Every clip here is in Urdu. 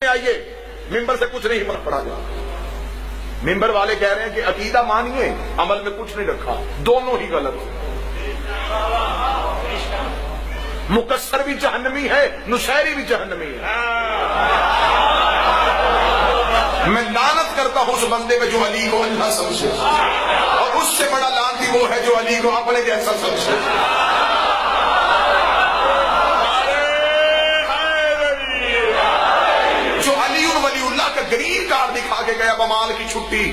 آئیے ممبر سے کچھ نہیں فرق پڑا جائے. ممبر والے کہہ رہے ہیں کہ عقیدہ مانیے عمل میں کچھ نہیں رکھا, دونوں ہی غلط. مکسر بھی جہنمی ہے, نشیری بھی جہنمی ہے. میں لعنت کرتا ہوں اس بندے پہ جو علی کو اللہ سمجھے, اور اس سے بڑا لعنتی وہ ہے جو علی کو اپنے جیسا سمجھے. گرین کارڈ دکھا کے گیا بمال کی چھٹی,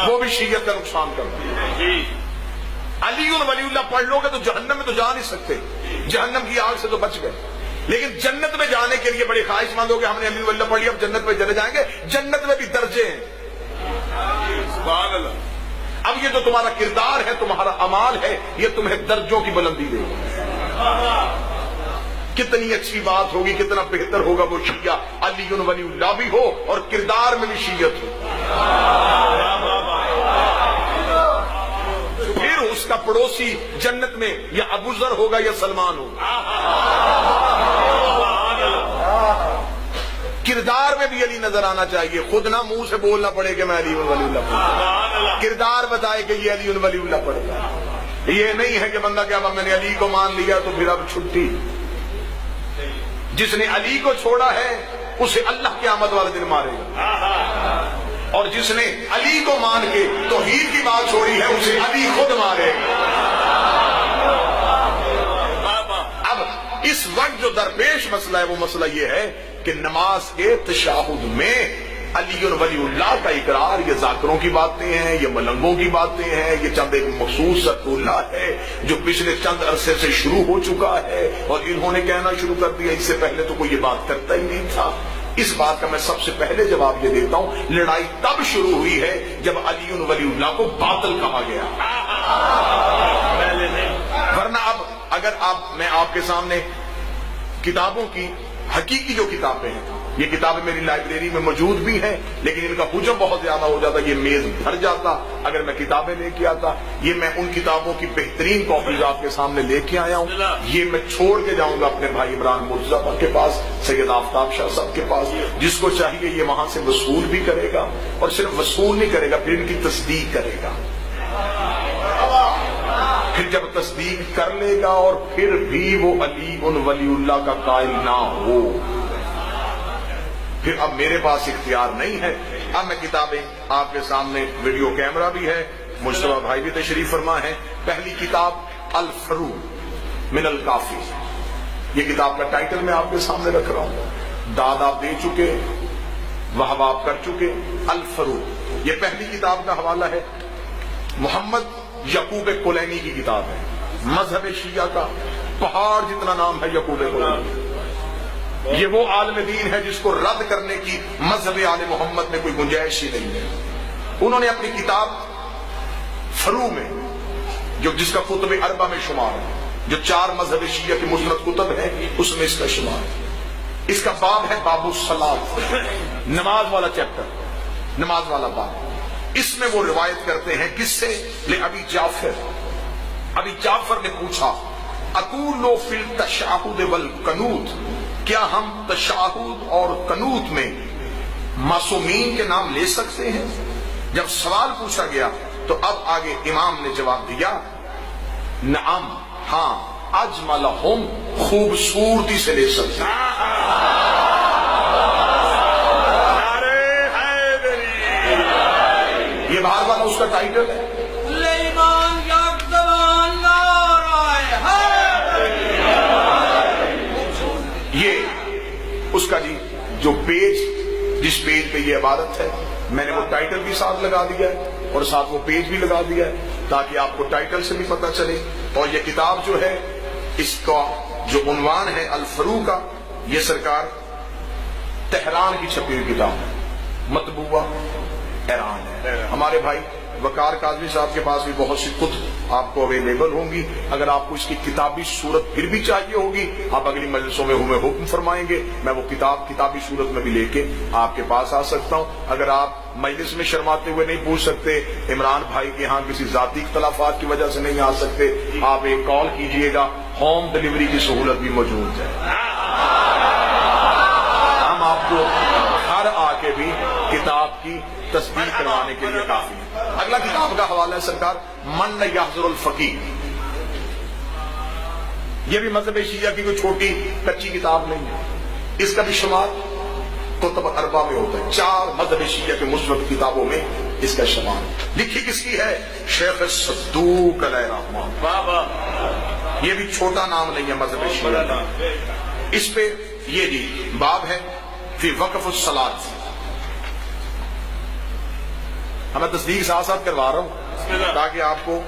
وہ بھی شیعت کا نقصان کرتا ہے. علی ولی اللہ پڑھ لو گے تو جہنم میں تو جا نہیں سکتے, جہنم کی آگ سے تو بچ گئے, لیکن جنت میں جانے کے لیے بڑی خواہش مند ہو کہ ہم نے علی ولی اللہ پڑھ لیا اب جنت میں چلے جائیں گے. جنت میں بھی درجے ہیں. سبحان اللہ. اب یہ جو تمہارا کردار ہے, تمہارا اعمال ہے, یہ تمہیں درجوں کی بلندی دے گا. کتنی اچھی بات ہوگی, کتنا بہتر ہوگا وہ شیعہ علی ولی اللہ بھی ہو اور کردار میں بھی شیعت ہو. پھر اس کا پڑوسی جنت میں یا ابو ذر ہوگا یا سلمان ہوگا. کردار میں بھی علی نظر آنا چاہیے, خود نہ منہ سے بولنا پڑے کہ میں علی ولی اللہ پڑھوں, کردار بتائے کہ یہ علی ولی اللہ پڑھے گا. یہ نہیں ہے کہ بندہ کیا میں نے علی کو مان لیا تو پھر اب چھٹی. جس نے علی کو چھوڑا ہے اسے اللہ قیامت والے دن مارے گا, اور جس نے علی کو مان کے توحید کی بات چھوڑی ہے اسے علی خود مارے گا. اب اس وقت جو درپیش مسئلہ ہے وہ مسئلہ یہ ہے کہ نماز کے تشہد میں علی ولی اللہ کا اقرار, یہ ذاکروں کی باتیں ہیں, یہ ملنگوں کی باتیں ہیں, یہ چند ایک مخصوص ذکر اللہ ہے جو پچھلے چند عرصے سے شروع ہو چکا ہے, اور انہوں نے کہنا شروع کر دیا. اس سے پہلے تو کوئی یہ بات کرتا ہی نہیں تھا. اس بات کا میں سب سے پہلے جواب یہ دیتا ہوں, لڑائی تب شروع ہوئی ہے جب علی ولی اللہ کو باطل کہا گیا. ورنہ اب اگر میں آپ کے سامنے کتابوں کی حقیقی جو کتابیں ہیں, یہ کتابیں میری لائبریری میں موجود بھی ہیں, لیکن ان کا حجم بہت زیادہ ہو جاتا, یہ میز بھر جاتا اگر میں کتابیں لے کے آتا. یہ میں ان کتابوں کی بہترین کاپیز آپ کے سامنے لے کے آیا ہوں. یہ میں چھوڑ کے جاؤں گا اپنے بھائی عمران مرتضیٰ کے پاس, سید آفتاب شاہ صاحب کے پاس. جس کو چاہیے یہ وہاں سے وصول بھی کرے گا, اور صرف وصول نہیں کرے گا, پھر ان کی تصدیق کرے گا. پھر جب تصدیق کر لے گا اور پھر بھی وہ علی ولی اللہ کا قائل نہ ہو, پھر اب میرے پاس اختیار نہیں ہے. اب میں کتابیں آپ کے سامنے, ویڈیو کیمرہ بھی ہے, مجتبیٰ بھائی بھی تشریف فرما ہے. پہلی کتاب الفرو من الکافی, یہ کتاب کا ٹائٹل میں آپ کے سامنے رکھ رہا ہوں. داد آپ دے چکے, وہب آپ کر چکے. الفرو یہ پہلی کتاب کا حوالہ ہے. محمد یعقوب کلینی کی کتاب ہے, مذہب شیعہ کا پہاڑ جتنا نام ہے یعقوب کلینی. یہ وہ عالم دین ہے جس کو رد کرنے کی مذہب آل محمد میں کوئی گنجائش ہی نہیں ہے. انہوں نے اپنی کتاب فرو میں, جو جس کا کتب اربع میں شمار ہے, جو 4 مذہب شیعہ کی مسند کتب ہے اس میں اس کا شمار ہے. اس کا باب ہے باب الصلاۃ, نماز والا چیپٹر, نماز والا باب. اس میں وہ روایت کرتے ہیں کس سے, ابی جعفر. ابی جعفر نے پوچھا اقول فی التشہد والقنوت, کیا ہم تشہد اور قنوت میں معصومین کے نام لے سکتے ہیں؟ جب سوال پوچھا گیا تو اب آگے امام نے جواب دیا, نعم, ہاں, اجملہم, خوبصورتی سے لے سکتے ہیں. یہ باہر والا اس کا ٹائٹل ہے. یہ اس کا جو پیج, جس پیج پہ یہ عبادت ہے, میں نے وہ ٹائٹل بھی ساتھ لگا دیا ہے اور ساتھ وہ پیج بھی لگا دیا ہے تاکہ آپ کو ٹائٹل سے بھی پتہ چلے. اور یہ کتاب جو ہے, اس کا جو عنوان ہے الفرو کا, یہ سرکار تہران کی چھپی ہوئی کتاب ہے, مطبوعہ ایران ہے. ہمارے بھائی وقار کاظمی صاحب کے پاس بھی بہت سی کتب آپ کو اویلیبل ہوں گی. اگر آپ کو اس کی کتابی صورت پھر بھی چاہیے ہوگی, آپ اگلی مجلسوں میں ہمیں حکم فرمائیں گے, میں وہ کتاب کتابی صورت میں بھی لے کے آپ کے پاس آ سکتا ہوں. اگر آپ مجلس میں شرماتے ہوئے نہیں پوچھ سکتے, عمران بھائی کے ہاں کسی ذاتی اختلافات کی وجہ سے نہیں آ سکتے, آپ ایک کال کیجئے گا, ہوم ڈیلیوری کی سہولت بھی موجود ہے. آپ کو گھر آ کے بھی کتاب کی تصدیق کروانے کے لیے کافی ہے۔ اگلا کتاب کا حوالہ ہے سرکار من یحضر الفقیہ، یہ بھی مذہب شیعہ کی کوئی چھوٹی کچی کتاب نہیں ہے، اس کا بھی شمار کتب اربع میں ہوتا ہے، 4 مذہب شیعہ کے مثبت کتابوں میں اس کا شمار۔ لکھی کس کی ہے؟ شیخ صدوق علیہ رحمہ، یہ بھی چھوٹا نام نہیں ہے مذہب شیعہ کا۔ اس پہ یہ جی باب ہے فی وقف الصلاۃ، میں تصدیق ساتھ ساتھ کروا رہا ہوں تاکہ آپ کو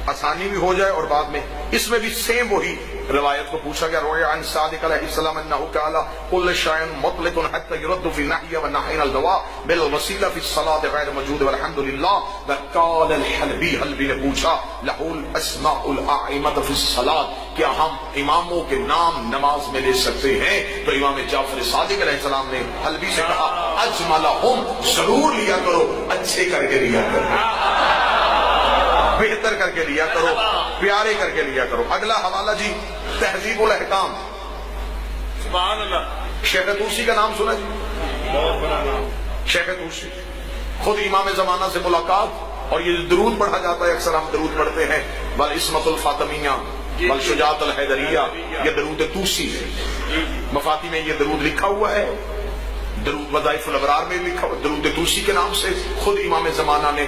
آسانی بھی ہو جائے، اور بعد میں اس میں بھی سیم وہی روایت کو پوچھا گیا، روی عن صادق علیہ السلام انہ قال کل شیء مطلق حتى يرد في النهي والنهي الدواء بالوسیلہ في الصلاة غیر موجود والحمد للہ۔ وقال الحلبی، حلبی نے پوچھا له الاسماء الأئمة في الصلاة، کیا ہم اماموں کے نام نماز میں لے سکتے ہیں؟ تو امام جعفر صادق علیہ السلام نے حلبی سے کہا اجملہم، ضرور لیا کرو، اچھے کر کے لیا کرو، بہتر کر کے لیا کرو، پیارے کر کے لیا کرو۔ اگلا حوالہ جی تہذیب الاحکام، سبحان اللہ، شیخ طوسی کا نام سنا جی؟ شیخ طوسی خود امام زمانہ سے ملاقات، اور یہ درود پڑھا جاتا ہے، اکثر ہم درود پڑھتے ہیں والعصمۃ الفاطمیہ والشجاعۃ الحیدریہ، یہ درود طوسی ہے، مفاتی میں یہ درود لکھا ہوا ہے، درود وظائف الابرار میں لکھا ہوا، درود طوسی کے نام سے خود امام زمانہ نے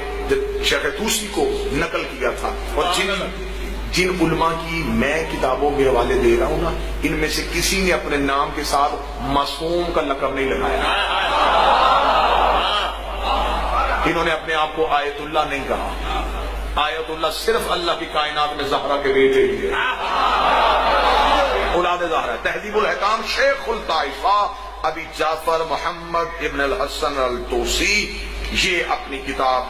شیخ طوسی کو نقل کیا تھا۔ اور جن علماء کی میں کتابوں کے حوالے دے رہا ہوں نا، ان میں سے کسی نے اپنے نام کے ساتھ معصوم کا لقب نہیں لگایا، انہوں نے اپنے آپ کو آیت اللہ نہیں کہا، آیت اللہ صرف اللہ کی کائنات میں زہرا کے بیٹے ہی ہے، اولاد زہرا۔ تہذیب الاحکام شیخ الطائفہ ابی جعفر محمد ابن الحسن الطوسی، یہ اپنی کتاب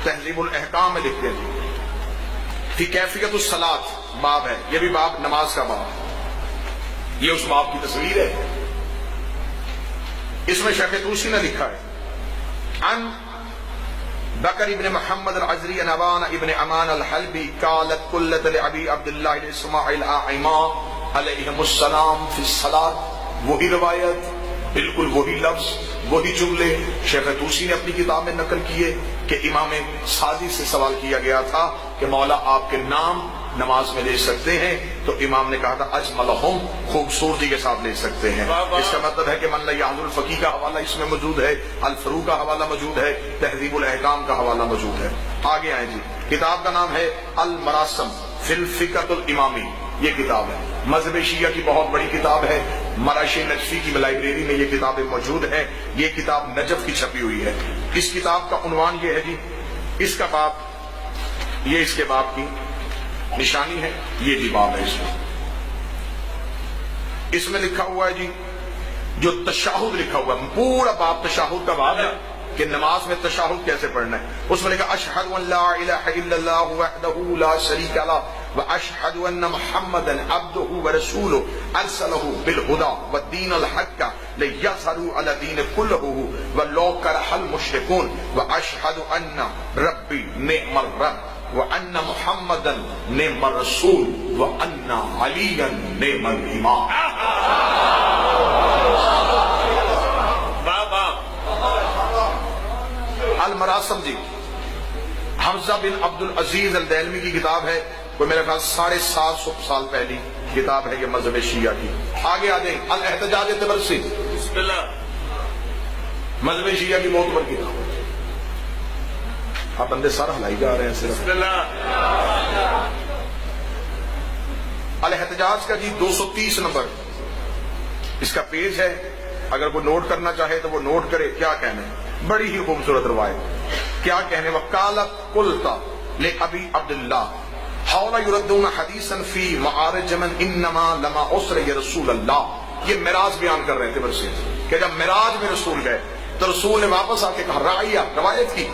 تہذیب الاحکام میں لکھتے ہیں فی کیفیت الصلاۃ، باب ہے، یہ بھی باب نماز کا باب ہے، یہ اس باب کی تصویر ہے۔ اس میں شیخ طوسی نے لکھا ہے عن بکر ابن محمد العزری عن ابان ابن امان الحلبی قالت قلت لعبی عبداللہ اسماعیل آئمہ علیہم السلام فی الصلاۃ، وہی روایت، بالکل وہی لفظ، وہی جملے شیخ طوسی نے اپنی کتاب میں نقل کیے کہ امام سعدی سے سوال کیا گیا تھا کہ مولا آپ کے نام نماز میں لے سکتے ہیں؟ تو امام نے کہا تھا اجملہم، خوبصورتی کے ساتھ لے سکتے ہیں۔ اس کا مطلب ہے کہ من یحضر الفقیہ کا حوالہ اس میں موجود ہے، الفروع کا حوالہ موجود ہے، تہذیب الاحکام کا حوالہ موجود ہے۔ آگے آئیں جی، کتاب کا نام ہے المراسم فی الفقہ الامامی، یہ کتاب ہے، مذہب شیعہ کی بہت بڑی کتاب ہے، مراش نجفی کی لائبریری میں یہ کتابیں موجود ہیں، یہ کتاب نجف کی چھپی ہوئی ہے۔ اس کتاب کا عنوان یہ ہے جی، اس کا باب، یہ اس کے باب کی نشانی ہے، یہ جی باب ہے اس میں لکھا ہوا ہے جی، جو تشہد لکھا ہوا ہے، پورا باب تشہد کا باب ہے کہ نماز میں تشہد کیسے پڑھنا ہے۔ اس میں لکھا اشہد ان لا الہ الا اللہ وحدہ لا شریک لہ واشہد ان محمدا عبدہ ورسولہ ارسلہ بالہدی والدین الحق لیظہروا علی الدین کلہ ولو کرہ المشرکون واشہد ان ربی نعم الرب وان محمدا نعم الرسول وان علیا نعم الامام۔ المراسم جی حمزہ بن عبد العزیز الدیلمی کی کتاب ہے، کوئی میرے خیال 750 سال پہلی کتاب ہے یہ مذہب شیعہ کی۔ آگے آ جائیں، الاحتجاج طبرسی، بسم اللہ، مذہب شیعہ کی بہت بڑی کتاب ہے۔ آپ بندے سارا ہلائی جا رہے ہیں صرف۔ بسم اللہ، الاحتجاج کا جی 230 نمبر اس کا پیج ہے، اگر کوئی نوٹ کرنا چاہے تو وہ نوٹ کرے۔ کیا کہنے، بڑی ہی خوبصورت روایت، کیا کہنے، وقالت قلت لأبی عبداللہ حول یردون حدیثا فی معارج من انما لما اسر یا رسول اللہ۔ یہ معراج بیان کر رہے تھے برسے کہ جب معراج میں رسول گئے تو رسول نے واپس آ کے کہا، رعیہ روایت کی،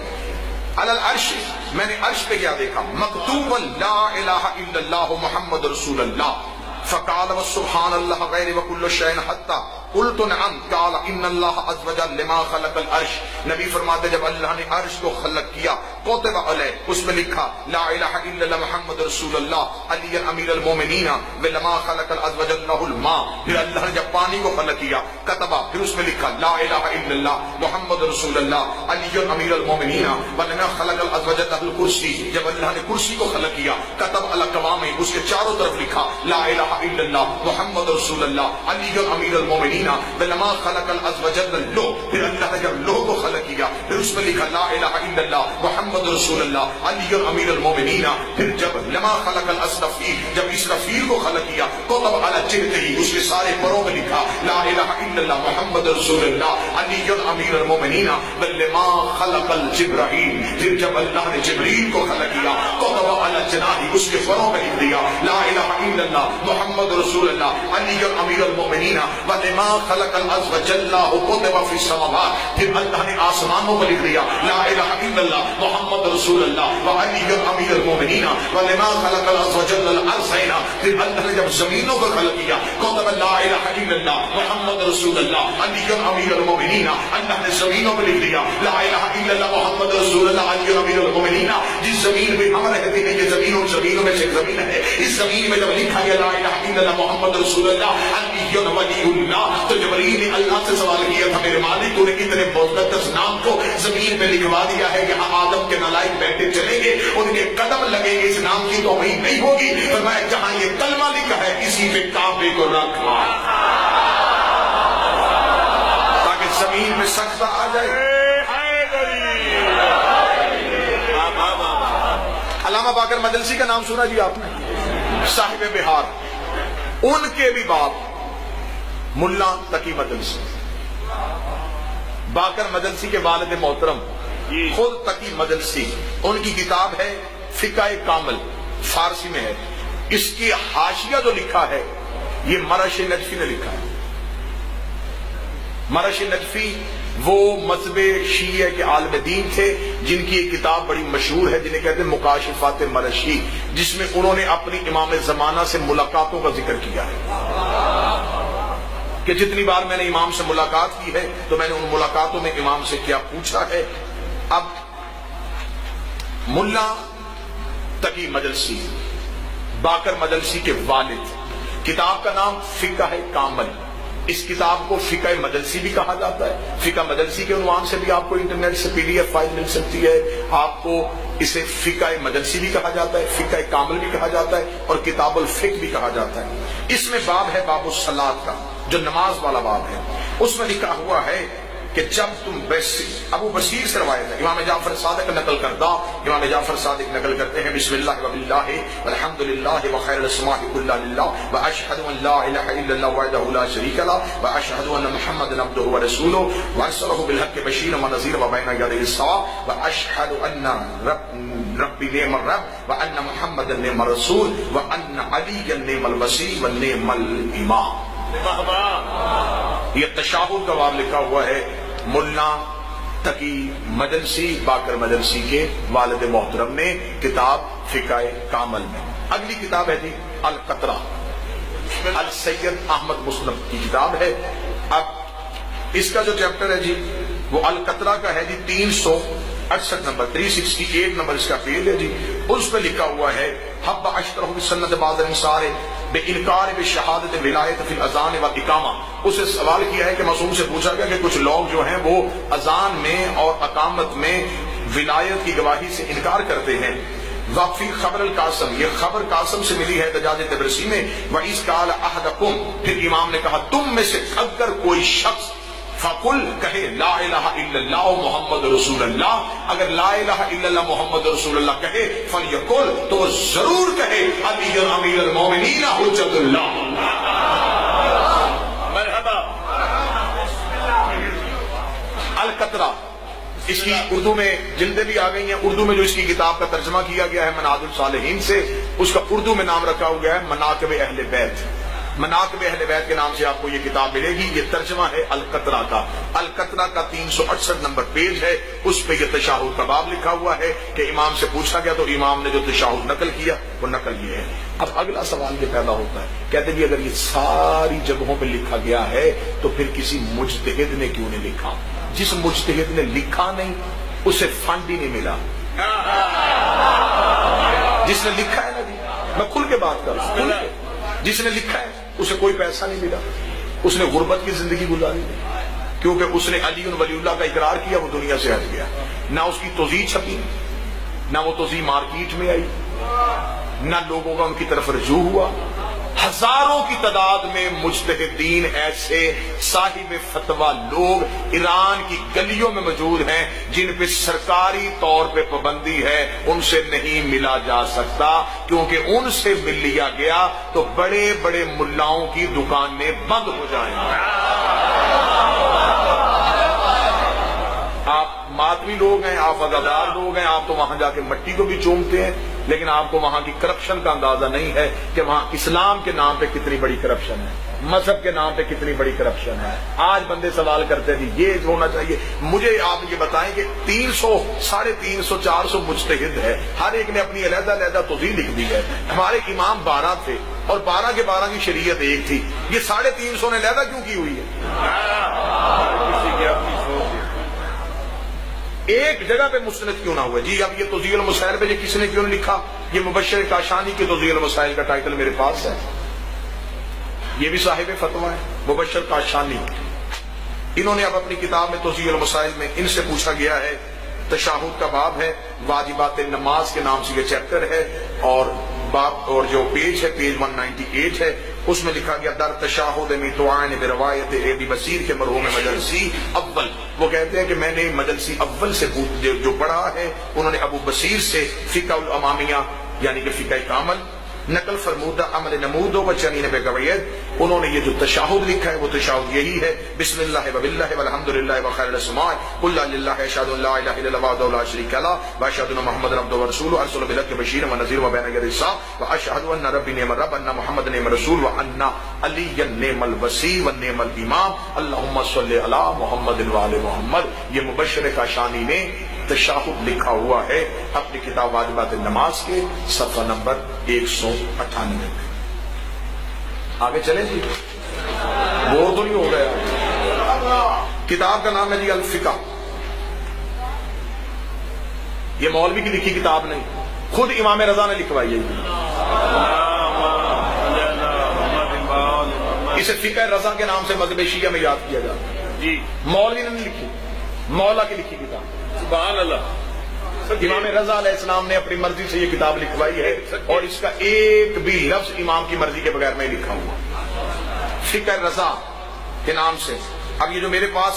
علی العرش، میں نے عرش پہ کیا دیکھا، مکتوبا لا الہ الا اللہ محمد رسول اللہ، فقال وسبحان اللہ غیر وکل شیء حتی قلت نعم قال ان اللہ عز وجل لما خلق العرش، نبی فرماتے جب اللہ نے عرش کو خلق کیا کتب علیہ، اس میں لکھا لا الہ الا اللہ محمد رسول اللہ علی امیر المومنین، ولما خلق عز وجل له الماء، پھر اللہ نے جب پانی کو خلق کیا کتبہ، پھر اس میں لکھا لا الہ الا اللہ محمد رسول اللہ علی امیر المومنین، ولما خلق عز وجل له الکرسی، جب اللہ نے کرسی کو خلق کیا کتب علی قوام، اس کے چاروں طرف لکھا لا الہ الا اللہ محمد رسول اللہ علی امیر المومنین، ولما خلق عز وجل اللوح، پھر اللہ نے جب لوح کو خلق کیا پھر اس میں لکھا لا الہ الا اللہ محمد رسول اللہ علی امیر المومنین، پھر جب لما خلق الاسرافیل، جب اسرافیل کو خلق کیا کتب علی جبتہی، اس کے سارے پروں میں لکھا لا الہ الا اللہ محمد رسول اللہ علی امیر المومنین، ولما خلق الجبرائیل، پھر جب اللہ نے جبریل کو خلق کیا کتب علی جناحی، اس کے پروں میں لکھ دیا لا الہ الا اللہ محمد رسول اللہ علی امیر المومنین، ولما خلق عز وجل کتب فی السماوات، پھر اللہ نے آسمانوں کو لکھ دیا لا الہ الا اللہ محمد رسول اللہ وعلی امیر المومنین، ولما خلق عز وجل الارضین، پھر اللہ نے جب زمینوں کو خلق کیا کتب لا الہ الا اللہ محمد رسول اللہ علی امیر المومنین، اللہ نے زمینوں کو لکھ دیا لا الہ الا اللہ محمد رسول اللہ علی امیر المومنین، جس زمین پہ ہم رہتے ہیں یہ زمینوں میں سے ایک زمین ہے، اس زمین میں جب لکھا گیا لا الہ الا اللہ محمد رسول اللہ علی ولی اللہ، تو جبریل نے اللہ سے سوال کیا تھا میرے مالک تو نے اتنے مقدس نام کو زمین پہ لکھوا دیا ہے، یہاں آدم کے نلائک بیٹھے چلیں گے ان کے قدم لگیں گے، اس نام کی توہین نہیں ہوگی، فرمایا جہاں یہ کلمہ لکھا ہے اسی پہ کعبے کو رکھا تاکہ زمین میں سجدہ آ جائے۔ علامہ باقر مجلسی کا نام سنا جی آپ نے، صاحب بہار، ان کے بھی باپ ملا تقی مجلسی، باقر مجلسی کے والد محترم خود تقی مجلسی، ان کی کتاب ہے فقہ کامل، فارسی میں ہے، اس کی حاشیہ جو لکھا ہے یہ مرش نجفی نے لکھا ہے۔ مرش نجفی وہ مذہب شیعہ کے عالم دین تھے جن کی ایک کتاب بڑی مشہور ہے جنہیں کہتے ہیں مکاشفات مرشی، جس میں انہوں نے اپنی امام زمانہ سے ملاقاتوں کا ذکر کیا ہے کہ جتنی بار میں نے امام سے ملاقات کی ہے تو میں نے ان ملاقاتوں میں امام سے کیا پوچھا ہے۔ اب ملا تقی مجلسی باقر مجلسی کے والد، کتاب کا نام فقہ کامل، اس کتاب کو فقہ مجلسی بھی کہا جاتا ہے، فقہ مجلسی کے عنوان سے بھی آپ کو انٹرنیٹ سے پی ڈی ایف فائل مل سکتی ہے، آپ کو اسے فقہ مجلسی بھی کہا جاتا ہے، فقہ کامل بھی کہا جاتا ہے اور کتاب الفقہ بھی کہا جاتا ہے۔ اس میں باب ہے باب الصلاۃ کا، جو نماز والا باب ہے، اس میں لکھا ہوا ہے کہ جب تم ابو بصیر سے روایت ہے، امام جعفر صادق نقل کردہ، امام جعفر صادق نقل کرتے ہیں بسم اللہ وباللہ والحمد للہ وخیر الاسماء کلھا للہ واشہد ان لا الہ الا اللہ وحدہ لا شریک لہ واشہد ان محمدا عبدہ ورسولہ وارسلہ بالحق بشیرا ونذیرا وبین یدیہ الساعۃ واشہد ان ربی نعم الرب وان محمدا نعم الرسول وان علیا نعم الوصی ونعم الامام۔ یہ تشاہد کا باب لکھا ہوا ہے ملا تقی مجلسی باقر مجلسی کے والد محترم نے کتاب فقہ کامل میں۔ اگلی کتاب ہے جی القطرہ، السید احمد مسلم کی کتاب ہے۔ اب اس کا جو چیپٹر ہے جی وہ القطرہ کا ہے جی 368 نمبر، 368 نمبر اس کا پیج ہے جی، اس پہ لکھا ہوا ہے حب اشترہ بسنت بعض الانصار بے انکار بے شہادت ولایت فی الاذان والاقامہ۔ اسے سوال کیا ہے کہ معصوم سے پوچھا گیا کہ کچھ لوگ جو ہیں وہ اذان میں اور اقامت میں ولایت کی گواہی سے انکار کرتے ہیں۔ وفی خبر القاسم، یہ خبر قاسم سے ملی ہے دجاج طبرسی میں، وَإِذْ قَالَ أَحَدُكُمْ، پھر امام نے کہا تم میں سے اگر کوئی شخص فقل کہے لا الہ الا اللہ محمد رسول اللہ، اگر لا الہ الا اللہ محمد رسول اللہ کہے فلیقل، تو وہ ضرور کہے علی امیر المومنین حجت اللہ۔ مرحبا۔ القطرہ، اس کی اردو میں جلدیں بھی آ گئی ہیں، اردو میں جو اس کی کتاب کا ترجمہ کیا گیا ہے مناج الصالحین سے، اس کا اردو میں نام رکھا ہوا ہے مناقب اہل بیت۔ مناقب اہل بیت کے نام سے آپ کو یہ کتاب ملے گی. یہ ترجمہ ہے القطرہ کا. القطرہ کا 368 نمبر پیج ہے. اس پہ یہ تشہد کا باب لکھا ہوا ہے کہ امام سے پوچھا گیا تو امام نے جو تشہد نقل کیا وہ نقل یہ ہے. اب اگلا سوال یہ پیدا ہوتا ہے, کہتے ہیں اگر یہ ساری جگہوں پہ لکھا گیا ہے تو پھر کسی مجتہد نے کیوں نہیں لکھا؟ جس مجتہد نے لکھا نہیں اسے فنڈ ہی نہیں ملا. جس نے لکھا ہے نا جی, میں کھل کے بات کر رہا ہوں, جس نے لکھا ہے اسے کوئی پیسہ نہیں ملا, اس نے غربت کی زندگی گزاری, کیونکہ اس نے علی ولی اللہ کا اقرار کیا, وہ دنیا سے ہٹ گیا. نہ اس کی توضیح چھپی, نہ وہ توضیح مارکیٹ میں آئی, نہ لوگوں کا ان کی طرف رجوع ہوا. ہزاروں کی تعداد میں مجتہدین ایسے صاحب فتویٰ لوگ ایران کی گلیوں میں موجود ہیں جن پہ سرکاری طور پہ پابندی ہے, ان سے نہیں ملا جا سکتا, کیونکہ ان سے مل لیا گیا تو بڑے بڑے ملاؤں کی دکانیں بند ہو جائیں. آپ ماتمی لوگ ہیں, آپ عزادار لوگ ہیں, آپ تو وہاں جا کے مٹی کو بھی چومتے ہیں, لیکن آپ کو وہاں کی کرپشن کا اندازہ نہیں ہے کہ وہاں اسلام کے نام پہ کتنی بڑی کرپشن ہے, مذہب کے نام پہ کتنی بڑی کرپشن ہے. آج بندے سوال کرتے ہیں یہ ہونا چاہیے. مجھے آپ یہ بتائیں کہ 300 350 400 مجتہد ہے, ہر ایک نے اپنی علیحدہ علیحدہ توضیح لکھ دی ہے. ہمارے امام 12 تھے اور 12 کے 12 کی شریعت ایک تھی, یہ 350 نے علیحدہ کیوں کی ہوئی ہے؟ ایک جگہ پہ مستند کیوں نہ ہوئے جی؟ اب یہ توضیح المسائل پہ یہ کس نے کیوں نہیں لکھا؟ یہ مبشر کاشانی کی توضیح المسائل کا ٹائٹل میرے پاس ہے, یہ بھی صاحب فتویٰ ہے مبشر کاشانی. انہوں نے اب اپنی کتاب میں توضیح المسائل میں ان سے پوچھا گیا ہے, تشہد کا باب ہے, واجبات نماز کے نام سے یہ چیپٹر ہے, اور باب اور جو پیج ہے پیج 198 ہے, اس میں لکھا گیا در تشہد میتوائن بروایت ابی بصیر کے مرحوم مجلسی اول. وہ کہتے ہیں کہ میں نے مجلسی اول سے جو پڑھا ہے, انہوں نے ابو بصیر سے فقہ الامامیہ یعنی کہ فقہ کامل نقل فرمودہ عمل نمود و چنین بے قویت. انہوں نے یہ جو تشہد لکھا ہے وہ تشہد یہی ہے, بسم اللہ وباللہ والحمدللہ وخیر الاسماء قل للہ اشہد ان لا الہ الا اللہ وحدہ لا شریک لہ واشہد ان محمد عبدہ ورسولہ ارسلہ بالحق بشیرا ونذیرا وبین یدی الساعة واشہد ان ربی نعم الرب ان محمد نعم الرسول وان علی نعم الوصی ونعم الامام اللہم صلی علی محمد وآل محمد. یہ مبشر کاشانی نے تشہد لکھا ہوا ہے اپنی کتاب واجبات نماز کے صفحہ نمبر 198 میں. آگے چلیں جی, وہ تو نہیں ہو گیا. کتاب کا نام ہے جی الفقہ. یہ مولوی کی لکھی کتاب نہیں, خود امام رضا نے لکھوائی ہے. اسے فقہ رضا کے نام سے مذہب شیعہ میں یاد کیا جاتا ہے جی. مولوی نے نہیں لکھی, مولا کی لکھی کتاب. سبحان اللہ. امام رضا علیہ السلام نے اپنی مرضی سے یہ کتاب لکھوائی ہے, اور اس کا ایک بھی لفظ امام کی مرضی کے بغیر نہیں لکھا ہوا, فقہ رضا کے نام سے. اب یہ جو میرے پاس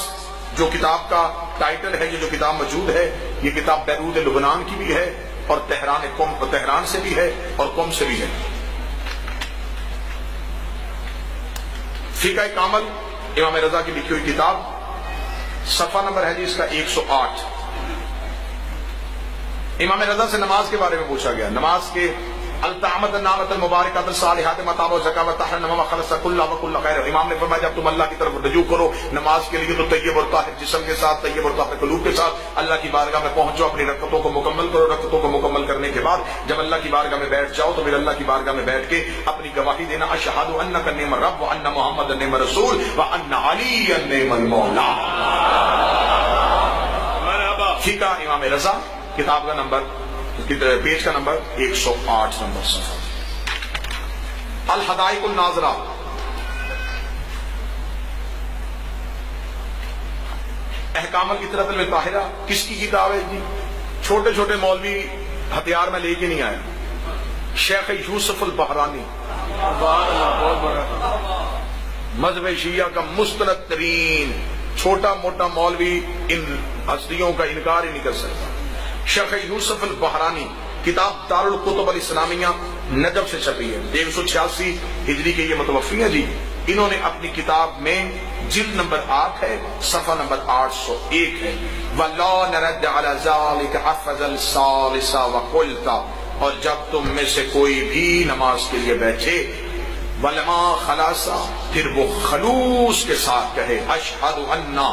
جو کتاب کا ٹائٹل ہے, یہ جو کتاب موجود ہے, یہ کتاب بیروت لبنان کی بھی ہے اور تہران سے بھی ہے اور قم سے بھی ہے. فقہ کامل امام رضا کی لکھی ہوئی کتاب, صفحہ نمبر ہے جی اس کا 108. امام رضا سے نماز کے بارے میں پوچھا گیا, نماز کے التعمت النعمت المبارکات الصالحات مطاب و زکاة و طہر نمام خلص کل و کل خیر. امام نے فرمایا جب تم اللہ کی طرف رجوع کرو نماز کے لیے تو طیب اور طاہر جسم کے ساتھ, طیب اور طاہر قلوب کے ساتھ اللہ کی بارگاہ میں پہنچو, اپنی رکعتوں کو مکمل کرو. رکعتوں کو مکمل کرنے کے بعد جب اللہ کی بارگاہ میں بیٹھ جاؤ تو پھر اللہ کی بارگاہ میں بیٹھ کے اپنی گواہی دینا, اشہد انک نعم الرب وان محمد نعم الرسول وان علی نعم المولا. فقہ امام رضا, کتاب کا نمبر پیج کا نمبر 108 نمبر صفحہ. الحدائق الناظرہ, احکام الفطرۃ الطاہرہ کس کی کتاب ہے جی؟ چھوٹے چھوٹے مولوی ہتھیار میں لے کے نہیں آئے, شیخ یوسف البحرانی, مذہب شیعہ کا مستند ترین چھوٹا موٹا مولوی ان ہستیوں کا انکار ہی نہیں کر سکتا. شیخ یوسف البحرانی, کتاب دار الکتب الاسلامیہ نجف سے چھپی ہے, 186 ہجری کے یہ متوفی ہیں جی. انہوں نے اپنی کتاب میں جلد نمبر 8 ہے, صفحہ نمبر 801 ہے, وَلَا نَرَدَّ عَلَى ذَلِكَ أَفَضَ الثَّالِثَ وَقُلْتَ. اور جب تم میں سے کوئی بھی نماز کے لیے بیٹھے ولما خلاصا، پھر وہ خلوص کے ساتھ کہے اشہد انا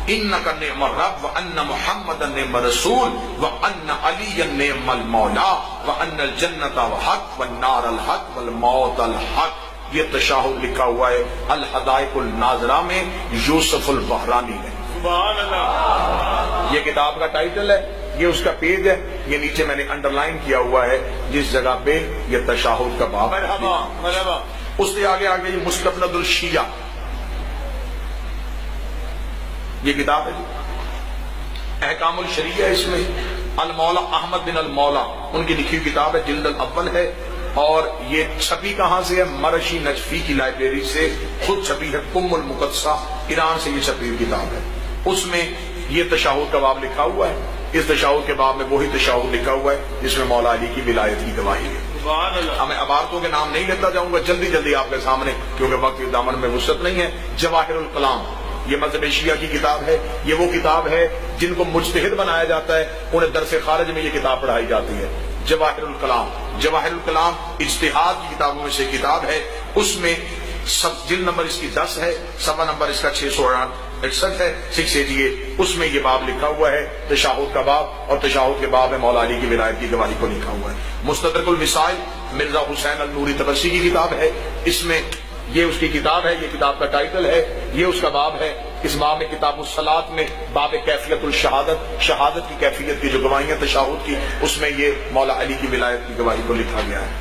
انک نعم الرب وان محمدا نعم الرسول وان علی نعم المولا وان الجنت الحق والنار الحق والموت الحق. یہ تشہد لکھا ہوا ہے الحدائق الناظرہ میں یوسف البحرانی نے. سبحان اللہ. یہ کتاب کا ٹائٹل ہے، یہ اس کا پیج ہے، یہ نیچے میں نے انڈر لائن کیا ہوا ہے جس جگہ پہ یہ تشہد کا باب. مرحبا مرحبا. اس سے آگے یہ مستند الشیعہ، یہ کتاب ہے جی، احکام الشریعہ. اس میں المولا احمد بن المولا ان کی لکھی ہوئی کتاب ہے، جلد الاول ہے، اور یہ چھپی کہاں سے ہے؟ مرشی نجفی کی لائبریری سے خود چھپی ہے، قم المقدسہ ایران سے یہ چھپی ہوئی کتاب ہے. اس میں یہ تشہد کا باب لکھا ہوا ہے. اس تشہد کے باب میں وہی تشہد لکھا ہوا ہے جس میں مولا علی کی ولایت کی گواہی ہے. سبحان اللہ. میں عبارتوں کے نام نہیں لیتا جاؤں گا، جلدی جلدی آپ کے سامنے، کیونکہ وقت کے دامن میں وسعت نہیں ہے. جواہر الکلام یہ مذہب شیعہ کی کتاب ہے. یہ وہ کتاب ہے جن کو مجتہد بنایا جاتا ہے، انہیں درس خارج میں یہ کتاب پڑھائی جاتی ہے. جواہر الکلام، جواہر الکلام اجتہاد کی کتابوں میں سے کتاب ہے. اس میں جلد نمبر اس کی 10 ہے، صفحہ نمبر اس کا 668 ہے، 688. اس میں یہ باب لکھا ہوا ہے تشہد کا باب، اور تشہد کے باب میں مولا علی کی ولایت کی گواہی کو لکھا ہوا ہے. مستدرک المسائل مرزا حسین النوری تبرسی کی کتاب ہے. اس میں یہ اس کی کتاب ہے، یہ کتاب کا ٹائٹل ہے، یہ اس کا باب ہے. اس باب میں کتاب الصلاۃ میں باب کیفیت الشہادت، شہادت کی کیفیت کی جو گواہیاں تشہد کی، اس میں یہ مولا علی کی ولایت کی گواہی کو لکھا گیا ہے.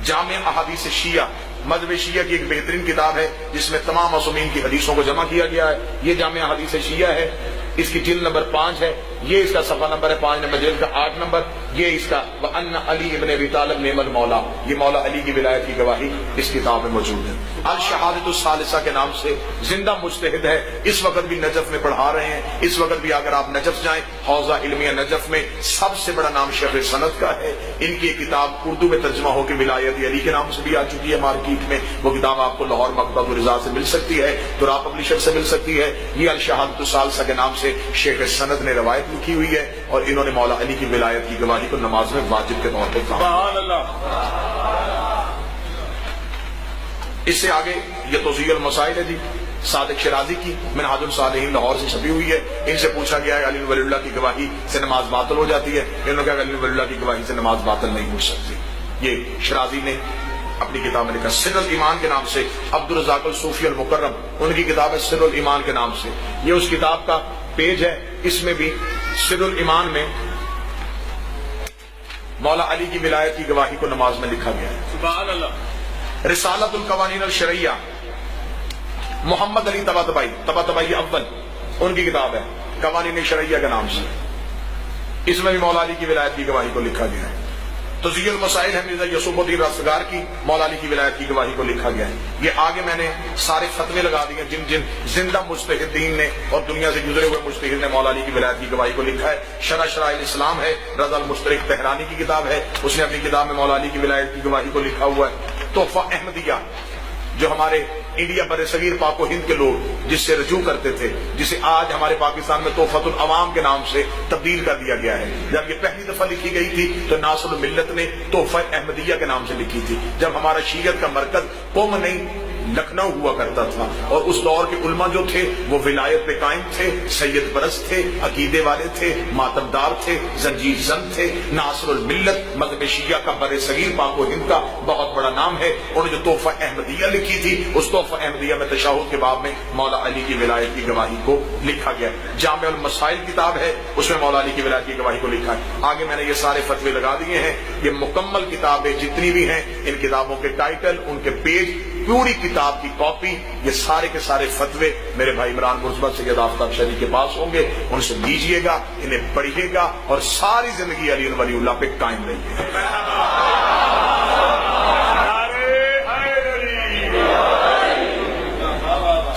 جامع احادیث شیعہ مذہب شیعہ کی ایک بہترین کتاب ہے جس میں تمام معصومین کی حدیثوں کو جمع کیا گیا ہے. یہ جامع احادیث شیعہ ہے، اس کی جلد نمبر 5 ہے. یہ اس کا صفحہ نمبر ہے 5 نمبر، جلد کا 8 نمبر. یہ اس کا وَأَنَّ علی ابن ابی طالب نعم المولا، یہ مولا علی کی ولایت کی گواہی اس کتاب میں موجود ہے. الشہادۃ الثالثہ کے نام سے زندہ مجتہد ہے، اس وقت بھی نجف میں پڑھا رہے ہیں. اس وقت بھی اگر آپ نجف جائیں، حوزہ علمیہ نجف میں سب سے بڑا نام شیخ سند کا ہے. ان کی کتاب اردو میں ترجمہ ہو کے ولایت علی کے نام سے بھی آ چکی ہے مارکیٹ میں. وہ کتاب آپ کو لاہور مکتبۃ الرضا سے مل سکتی ہے، ترا پبلشر سے مل سکتی ہے. یہ الشہادۃ الثالثہ کے نام سے شیخ سند نے روایت لکھی ہوئی ہے، اور انہوں نے مولا علی کی ولایت کی گواہی کو نماز میں واجب کے طور پر کہا. سبحان اللہ. اس سے آگے یہ توضیح المسائل ہے جی، صادق شرازی کی منہاج الصالحین لاہور سے چھپی ہوئی ہے. ان سے پوچھا گیا ہے علی ولی اللہ کی گواہی سے نماز باطل ہو جاتی ہے؟ انہوں نے کہا کہ علی ولی اللہ کی گواہی سے نماز باطل نہیں ہو سکتی. یہ شرازی نے اپنی کتاب میں لکھا. سر الایمان کے نام سے عبد الرزاق الصوفی المکرم، ان کی کتاب ہے سر الایمان کے نام سے. یہ اس کتاب کا پیج ہے. اس میں بھی سر الایمان میں مولا علی کی ولایت کی گواہی کو نماز میں لکھا گیا ہے. سبحان اللہ. رسالت القوانین الشرعیہ محمد علی طباطبائی اول، ان کی کتاب ہے قوانین شرعیہ کے نام سے. اس میں بھی مولا علی کی ولایت کی گواہی کو لکھا گیا ہے. توضیح المسائل ہے مرزا یوسف الدین رستگار کی، مولا علی کی ولایت کی گواہی کو لکھا گیا ہے. یہ آگے میں نے سارے فتوے لگا دیے جن جن زندہ مجتہدین نے اور دنیا سے گزرے ہوئے مجتہد نے مولا علی کی ولایت کی گواہی کو لکھا ہے. شرح شرائع الاسلام ہے، رضا المشترک تہرانی کی کتاب ہے، اس نے اپنی کتاب میں مولا علی کی ولایت کی گواہی کو لکھا ہوا ہے. تحفہ احمدیہ جو ہمارے انڈیا بر صغیر پاک و ہند کے لوگ جس سے رجوع کرتے تھے، جسے آج ہمارے پاکستان میں تحفۃ العوام کے نام سے تبدیل کر دیا گیا ہے. جب یہ پہلی دفعہ لکھی گئی تھی تو ناصر الملت نے تحفہ احمدیہ کے نام سے لکھی تھی. جب ہمارا شیعت کا مرکز قم نہیں لکھنؤ ہوا کرتا تھا، اور اس دور کے علماء جو تھے وہ ولایت پہ قائم تھے، سید پرست تھے، عقیدے والے تھے، ماتمدار تھے، زنجیر زن تھے. ناصر الملت مذہب شیعہ کا بر صغیر پاک و ہند کا بہت بڑا نام ہے. انہوں نے جو تحفہ احمدیہ لکھی تھی، اس تحفہ احمدیہ میں تشہد کے باب میں مولا علی کی ولایت کی گواہی کو لکھا گیا. جامع المسائل کتاب ہے، اس میں مولا علی کی ولایت کی گواہی کو لکھا ہے. آگے میں نے یہ سارے فتوے لگا دیے ہیں. یہ مکمل کتابیں جتنی بھی ہیں، ان کتابوں کے ٹائٹل، ان کے پیج، پوری کتاب کی کاپی، یہ سارے کے سارے فتوے میرے بھائی عمران مرزبہ سید آفتاب شریف کے پاس ہوں گے. ان سے لیجئے گا، انہیں پڑھیے گا، اور ساری زندگی علی ولی اللہ پہ قائم رہیے.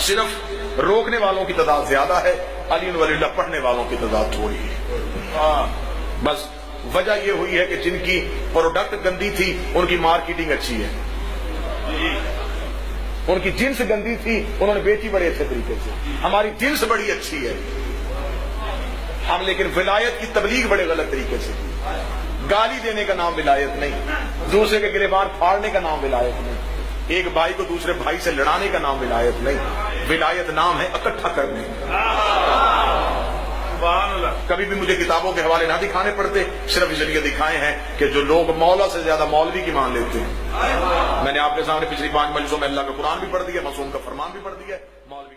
صرف روکنے والوں کی تعداد زیادہ ہے، علی ولی اللہ پڑھنے والوں کی تعداد تھوڑی ہے. بس وجہ یہ ہوئی ہے کہ جن کی پروڈکٹ گندی تھی ان کی مارکیٹنگ اچھی ہے، ان کی جنس گندی تھی انہوں نے بیچی بڑے اچھے طریقے سے. ہماری جنس بڑی اچھی ہے، ہم لیکن ولایت کی تبلیغ بڑے غلط طریقے سے کی. گالی دینے کا نام ولایت نہیں، دوسرے کے گریبان پھاڑنے کا نام ولایت نہیں، ایک بھائی کو دوسرے بھائی سے لڑانے کا نام ولایت نہیں، ولایت نام ہے اکٹھا کرنے۔ سبحان اللہ۔ کبھی بھی مجھے کتابوں کے حوالے نہ دکھانے پڑتے، صرف اس لیے دکھائے ہیں کہ جو لوگ مولا سے زیادہ مولوی کی مان لیتے ہیں۔ میں نے آپ کے سامنے پچھلی 5 مجلسوں میں اللہ کا قرآن بھی پڑھ دیا، معصوم کا فرمان بھی پڑھ دیا، مولوی